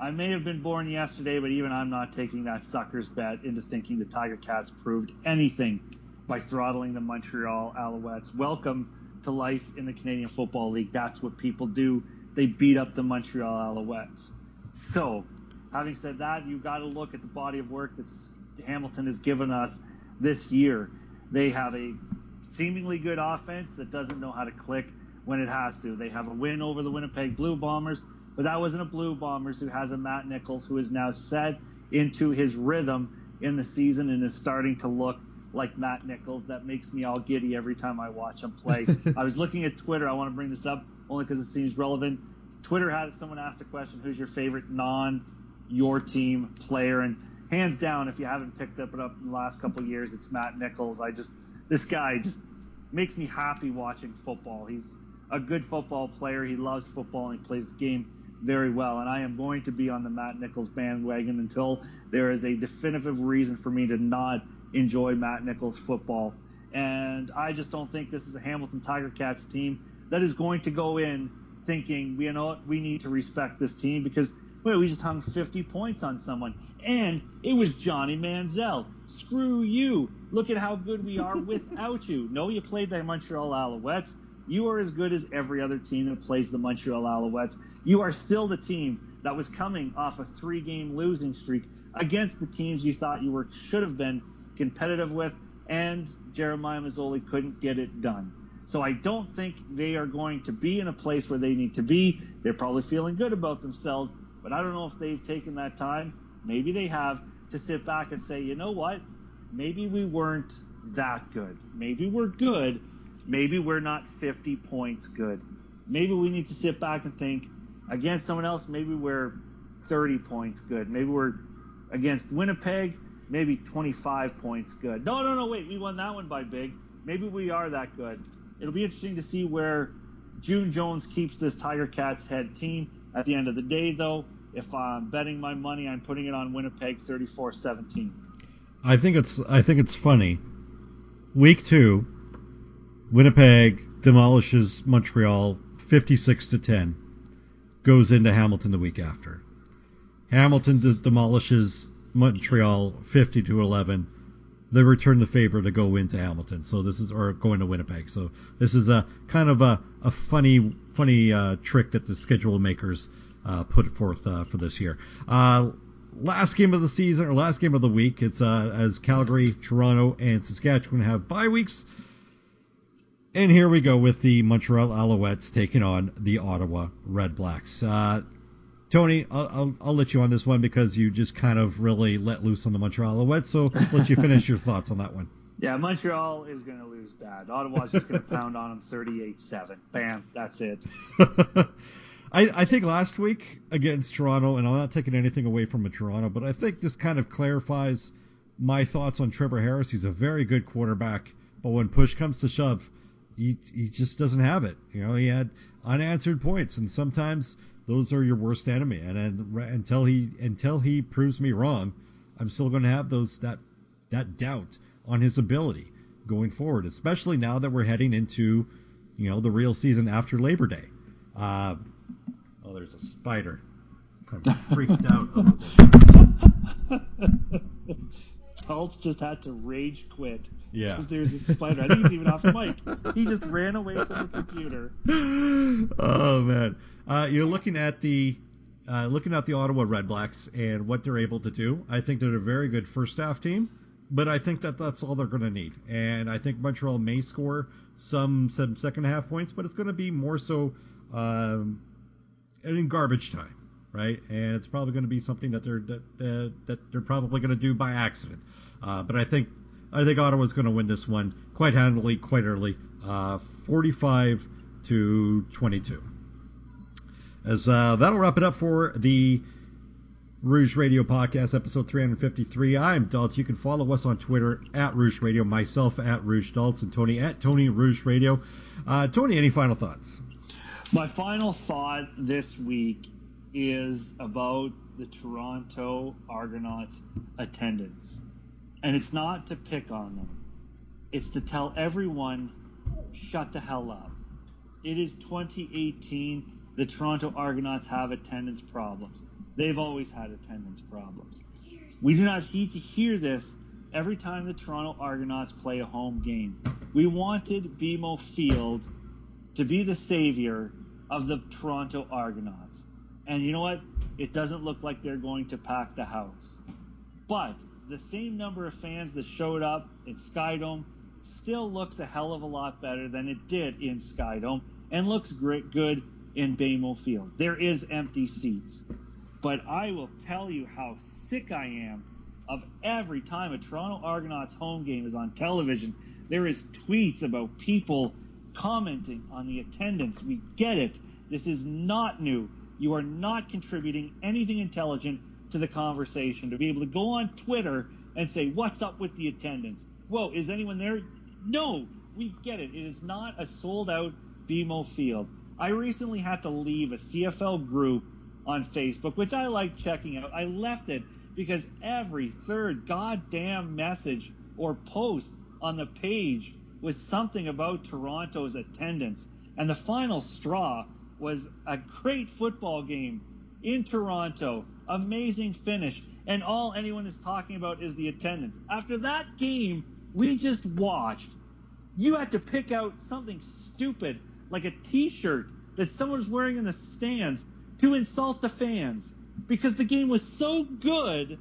I may have been born yesterday, but even I'm not taking that sucker's bet into thinking the Tiger Cats proved anything by throttling the Montreal Alouettes. Welcome to life in the Canadian Football League. That's what people do. They beat up the Montreal Alouettes. So, having said that, you've got to look at the body of work that Hamilton has given us this year. They have a seemingly good offense that doesn't know how to click when it has to. They have a win over the Winnipeg Blue Bombers, but that wasn't a Blue Bombers who has a Matt Nichols who is now set into his rhythm in the season and is starting to look like Matt Nichols. That makes me all giddy every time I watch him play. I was looking at Twitter. I want to bring this up only because it seems relevant. Twitter had someone asked a question, who's your favorite your team player? And hands down, if you haven't picked it up in the last couple of years, it's Matt Nichols. This guy just makes me happy watching football. He's a good football player. He loves football and he plays the game very well. And I am going to be on the Matt Nichols bandwagon until there is a definitive reason for me to not enjoy Matt Nichols football. And I just don't think this is a Hamilton Tiger Cats team that is going to go in thinking, you know what, we need to respect this team because we just hung 50 points on someone. And it was Johnny Manziel. Screw you. Look at how good we are without you. No, you played the Montreal Alouettes. You are as good as every other team that plays the Montreal Alouettes. You are still the team that was coming off a 3-game losing streak against the teams you thought you should have been competitive with, and Jeremiah Mazzoli couldn't get it done. So I don't think they are going to be in a place where they need to be. They're probably feeling good about themselves, but I don't know if they've taken that time. Maybe they have, to sit back and say, you know what? Maybe we weren't that good. Maybe we're good. Maybe we're not 50 points good. Maybe we need to sit back and think, against someone else, maybe we're 30 points good. Maybe we're against Winnipeg, maybe 25 points good. No, wait, we won that one by big. Maybe we are that good. It'll be interesting to see where June Jones keeps this Tiger Cats head team. At the end of the day, though, if I'm betting my money, I'm putting it on Winnipeg 34-17. I think it's funny. Week 2, Winnipeg demolishes Montreal 56-10. Goes into Hamilton the week after. Hamilton demolishes Montreal 50-11. They return the favor to go into Hamilton. So this is, or going to Winnipeg. So this is a kind of a funny trick that the schedule makers put forth for this year. Last game of the season, or last game of the week, it's as Calgary, Toronto, and Saskatchewan have bye weeks. And here we go with the Montreal Alouettes taking on the Ottawa Red Blacks. Tony, I'll let you on this one because you just kind of really let loose on the Montreal Alouettes, so I'll let you finish your thoughts on that one. Yeah, Montreal is going to lose bad. Ottawa's just going to pound on them 38-7. Bam, that's it. I think last week against Toronto, and I'm not taking anything away from Toronto, but I think this kind of clarifies my thoughts on Trevor Harris. He's a very good quarterback, but when push comes to shove, he just doesn't have it. You know, he had unanswered points, and sometimes those are your worst enemy. And until he proves me wrong, I'm still going to have that doubt on his ability going forward, especially now that we're heading into, the real season after Labor Day. Oh, there's a spider. I'm freaked out a little bit. Dalts just had to rage quit. Yeah. Because there's a spider. I think he's even off mic. He just ran away from the computer. Oh, man. You're looking at the Ottawa Red Blacks and what they're able to do. I think they're a very good first half team, but I think that's all they're going to need. And I think Montreal may score some second half points, but it's going to be more so in garbage time, right? And it's probably going to be something that they're probably going to do by accident. But I think Ottawa's going to win this one quite handily, quite early, 45-22. As that'll wrap it up for the Rouge Radio Podcast, episode 353. I'm Dalts. You can follow us on Twitter at Rouge Radio, myself at Rouge Dalts, and Tony at Tony Rouge Radio. Tony, any final thoughts? My final thought this week is about the Toronto Argonauts' attendance. And it's not to pick on them. It's to tell everyone, shut the hell up. It is 2018. the Toronto Argonauts have attendance problems. They've always had attendance problems. We do not need to hear this every time the Toronto Argonauts play a home game. We wanted BMO Field to be the savior of the Toronto Argonauts. And you know what? It doesn't look like they're going to pack the house. But the same number of fans that showed up in Skydome still looks a hell of a lot better than it did in Skydome and looks good in BMO Field. There is empty seats. But I will tell you how sick I am of every time a Toronto Argonauts home game is on television, there is tweets about people commenting on the attendance. We get it. This is not new. You are not contributing anything intelligent to the conversation. To be able to go on Twitter and say, what's up with the attendance? Whoa, is anyone there? No, we get it. It is not a sold-out BMO Field. I recently had to leave a CFL group on Facebook, which I like checking out. I left it because every third goddamn message or post on the page was something about Toronto's attendance. And the final straw was a great football game in Toronto, amazing finish, and all anyone is talking about is the attendance. After that game we just watched, you had to pick out something stupid like a t-shirt that someone's wearing in the stands to insult the fans, because the game was so good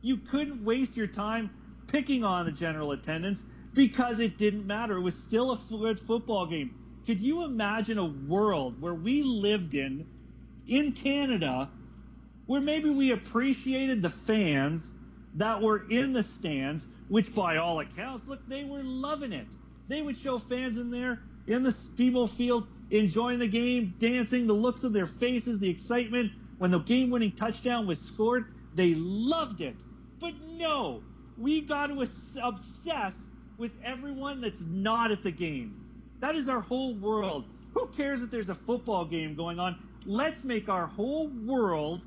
you couldn't waste your time picking on the general attendance because it didn't matter. It was still a good football game. Could you imagine a world where we lived in Canada, where maybe we appreciated the fans that were in the stands, which by all accounts, look, they were loving it. They would show fans in there in the BMO Field enjoying the game, dancing, the looks of their faces, the excitement when the game-winning touchdown was scored. They loved it. But no, we've got to obsess with everyone that's not at the game. That is our whole world. Who cares if there's a football game going on? Let's make our whole world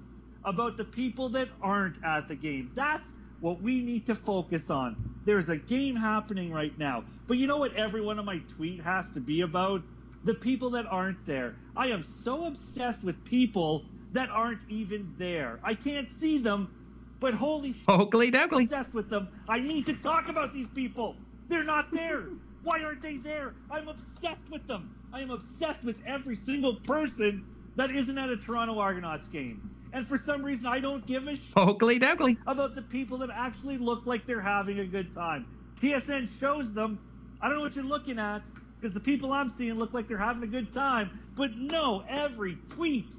about the people that aren't at the game. That's what we need to focus on. There's a game happening right now. But you know what every one of my tweets has to be about? The people that aren't there. I am so obsessed with people that aren't even there. I can't see them, but holy shit, I'm obsessed with them. I need to talk about these people. They're not there. Why aren't they there? I'm obsessed with them. I am obsessed with every single person that isn't at a Toronto Argonauts game. And for some reason, I don't give a shit about the people that actually look like they're having a good time. TSN shows them. I don't know what you're looking at, because the people I'm seeing look like they're having a good time. But no, every tweet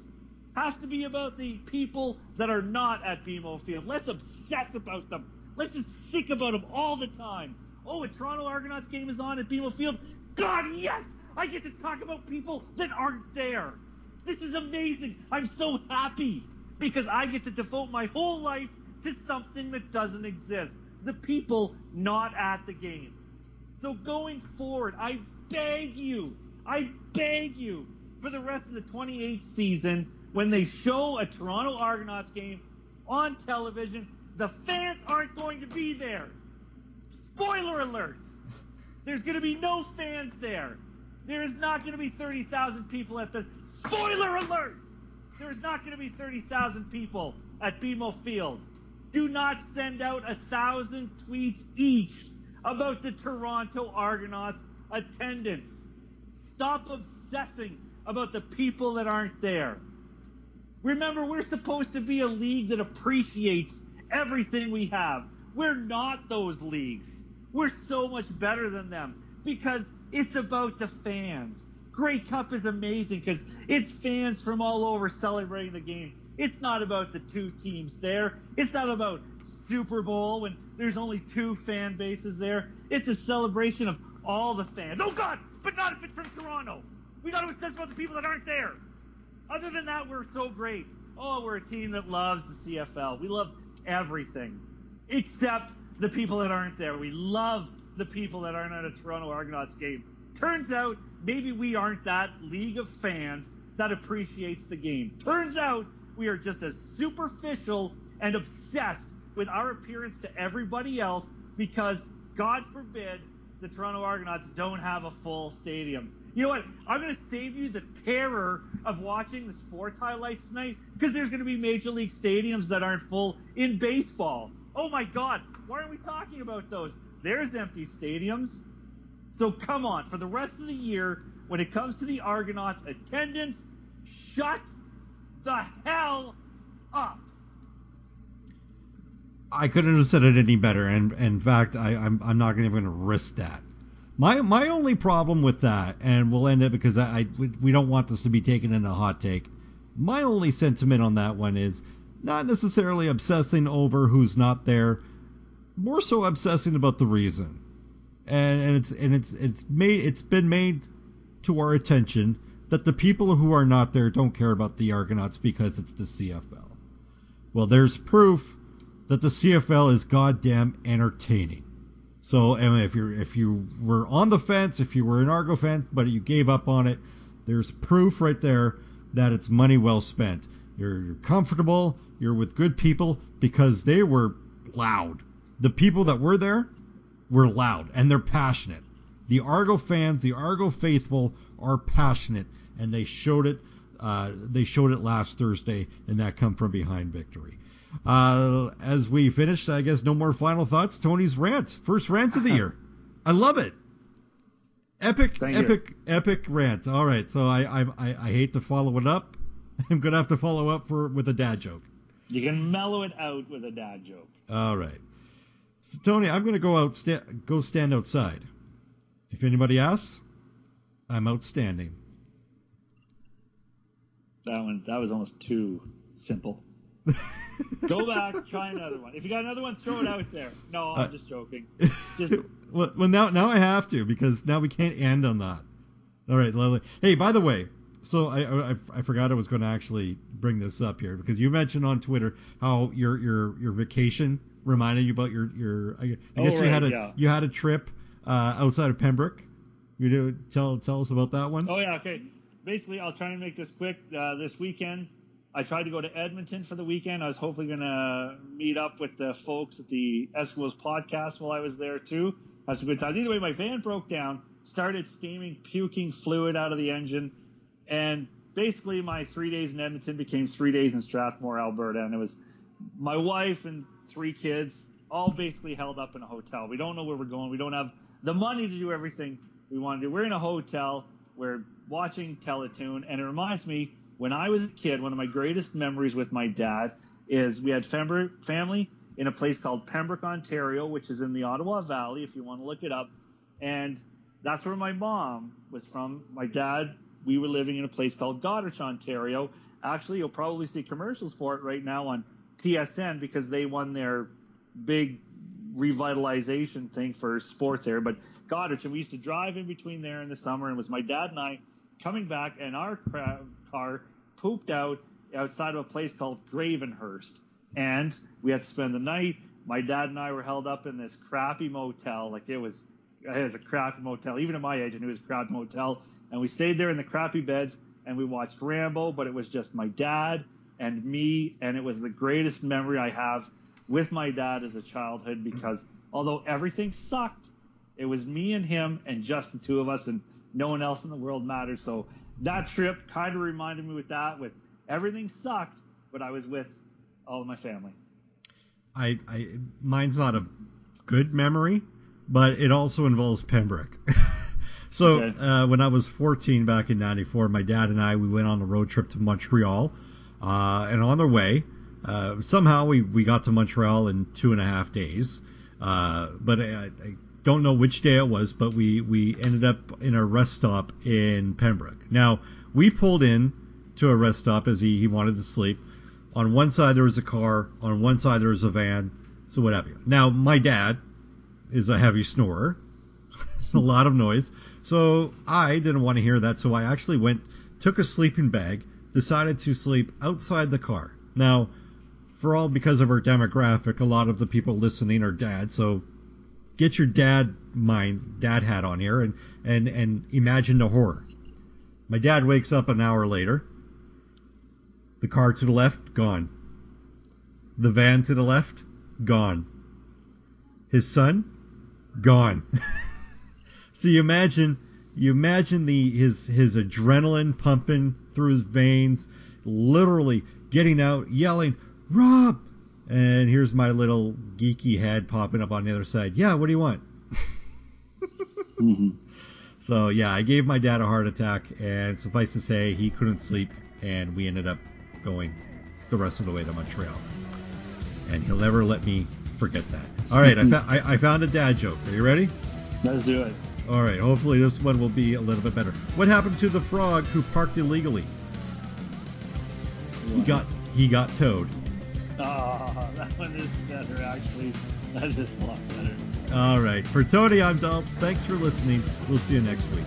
has to be about the people that are not at BMO Field. Let's obsess about them. Let's just think about them all the time. Oh, a Toronto Argonauts game is on at BMO Field. God, yes! I get to talk about people that aren't there. This is amazing. I'm so happy because I get to devote my whole life to something that doesn't exist. The people not at the game. So going forward, I beg you, for the rest of the 28th season, when they show a Toronto Argonauts game on television, the fans aren't going to be there. Spoiler alert! There's going to be no fans there. There is not going to be 30,000 people at the... Spoiler alert! There is not going to be 30,000 people at BMO Field. Do not send out 1,000 tweets each about the Toronto Argonauts attendance. Stop obsessing about the people that aren't there. Remember, we're supposed to be a league that appreciates everything we have. We're not those leagues. We're so much better than them because it's about the fans. Grey Cup is amazing because it's fans from all over celebrating the game. It's not about the two teams there. It's not about Super Bowl when there's only two fan bases there. It's a celebration of all the fans. Oh, God, but not if it's from Toronto. We got to obsess about the people that aren't there. Other than that, we're so great. Oh, we're a team that loves the CFL. We love everything except the people that aren't there. We love the people that aren't at a Toronto Argonauts game. Turns out maybe we aren't that league of fans that appreciates the game. Turns out we are just as superficial and obsessed with our appearance to everybody else because, God forbid, the Toronto Argonauts don't have a full stadium. You know what? I'm going to save you the terror of watching the sports highlights tonight because there's going to be Major League stadiums that aren't full in baseball. Oh, my God. Why aren't we talking about those? There's empty stadiums. So come on. For the rest of the year, when it comes to the Argonauts, attendance, shut the hell up. I couldn't have said it any better, and in fact, I'm not even going to risk that. My only problem with that, and we'll end it because we don't want this to be taken in a hot take. My only sentiment on that one is not necessarily obsessing over who's not there, more so obsessing about the reason. And it's been made to our attention that the people who are not there don't care about the Argonauts because it's the CFL. Well, there's proof that the CFL is goddamn entertaining. So, and if you were on the fence, if you were an Argo fan, but you gave up on it, there's proof right there that it's money well spent. You're comfortable, you're with good people, because they were loud. The people that were there were loud, and they're passionate. The Argo fans, the Argo faithful are passionate, and they showed it. They showed it last Thursday in that come from behind victory. As we finish, I guess no more final thoughts. Tony's rant, first rant of the year. I love it. Epic rant. All right, so I hate to follow it up. I'm gonna have to follow up with a dad joke. You can mellow it out with a dad joke. All right. So Tony, I'm gonna go stand outside. If anybody asks, I'm outstanding. That was almost too simple. Go back, try another one. If you got another one, throw it out there. No, I'm just joking. Well, now I have to, because now we can't end on that. All right, lovely. Hey, by the way, so I forgot I was going to actually bring this up here, because you mentioned on Twitter how your vacation reminded you about your I guess you had a trip outside of Pembroke. You tell us about that one. Oh yeah, okay. Basically, I'll try and make this quick. This weekend, I tried to go to Edmonton for the weekend. I was hopefully going to meet up with the folks at the Eskimos podcast while I was there, too. Have some good times. Either way, my van broke down, started steaming, puking fluid out of the engine, and basically my 3 days in Edmonton became 3 days in Strathmore, Alberta, and it was my wife and 3 kids all basically held up in a hotel. We don't know where we're going. We don't have the money to do everything we want to do. We're in a hotel. We're watching Teletoon, and it reminds me, when I was a kid, one of my greatest memories with my dad is we had family in a place called Pembroke, Ontario, which is in the Ottawa Valley, if you want to look it up. And that's where my mom was from. My dad, we were living in a place called Goderich, Ontario. Actually, you'll probably see commercials for it right now on TSN because they won their big revitalization thing for sports there. But Goderich, and we used to drive in between there in the summer, and it was my dad and I coming back, and our car pooped out outside of a place called Gravenhurst, and we had to spend the night. My dad and I were held up in this crappy motel. Like it was a crappy motel. Even at my age, I knew it was a crappy motel. And we stayed there in the crappy beds, and we watched Rambo, but it was just my dad and me, and it was the greatest memory I have with my dad as a childhood, because although everything sucked, it was me and him and just the two of us, and no one else in the world mattered. So that trip kind of reminded me with everything sucked, but I was with all of my family. Mine's not a good memory, but it also involves Pembroke. So okay. When I was 14 back in 94, my dad and I, we went on a road trip to Montreal, and on our way, somehow we got to Montreal in 2.5 days, but I don't know which day it was, but we ended up in a rest stop in Pembroke. Now, we pulled in to a rest stop as he wanted to sleep. On one side there was a car, on one side there was a van, so what have you. Now, my dad is a heavy snorer, a lot of noise, so I didn't want to hear that, so I actually took a sleeping bag, decided to sleep outside the car. Now, because of our demographic, a lot of the people listening are dads, so get your dad hat on here and imagine the horror. My dad wakes up an hour later. The car to the left, gone. The van to the left, gone. His son, gone. So you imagine You imagine his adrenaline pumping through his veins, literally getting out, yelling, "Rob!" And here's my little geeky head popping up on the other side. Yeah, what do you want? Mm-hmm. So, yeah, I gave my dad a heart attack, and suffice to say, he couldn't sleep, and we ended up going the rest of the way to Montreal. And he'll never let me forget that. All right, I found a dad joke. Are you ready? Let's do it. All right, hopefully this one will be a little bit better. What happened to the frog who parked illegally? He got towed. Oh, that one is better, actually. That is a lot better. All right, for Tony, I'm Dalts. Thanks for listening. We'll see you next week.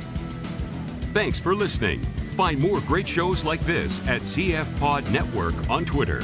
Thanks for listening. Find more great shows like this at CF Pod Network on Twitter.